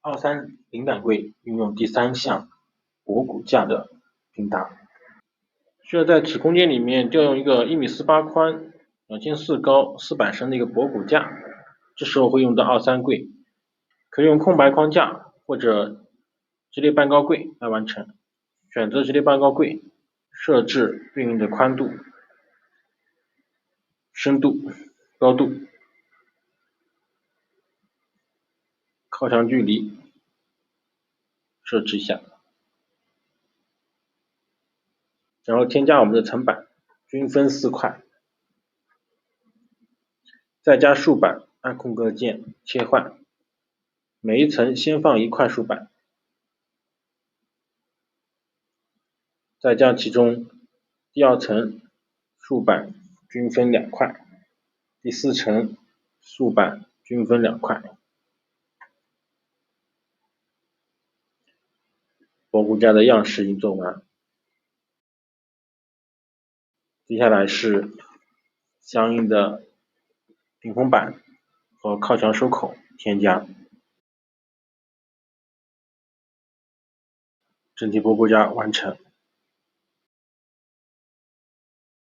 2-3零板柜运用第3项博骨架的拼搭，需要在此空间里面调用一个1.48米宽、2.4高、4板深的一个博骨架，这时候会用到2-3柜，可以用空白框架或者直列半高柜来完成。选择直列半高柜，设置对应的宽度、深度、高度、靠墙距离设置一下，然后添加我们的层板，均分4块，再加竖板，按空格键切换，每一层先放1块竖板，再将其中第2层竖板均分2块，第4层竖板均分2块。博骨架的样式已经做完，接下来是相应的顶风板和靠墙收口添加，整体博骨架完成。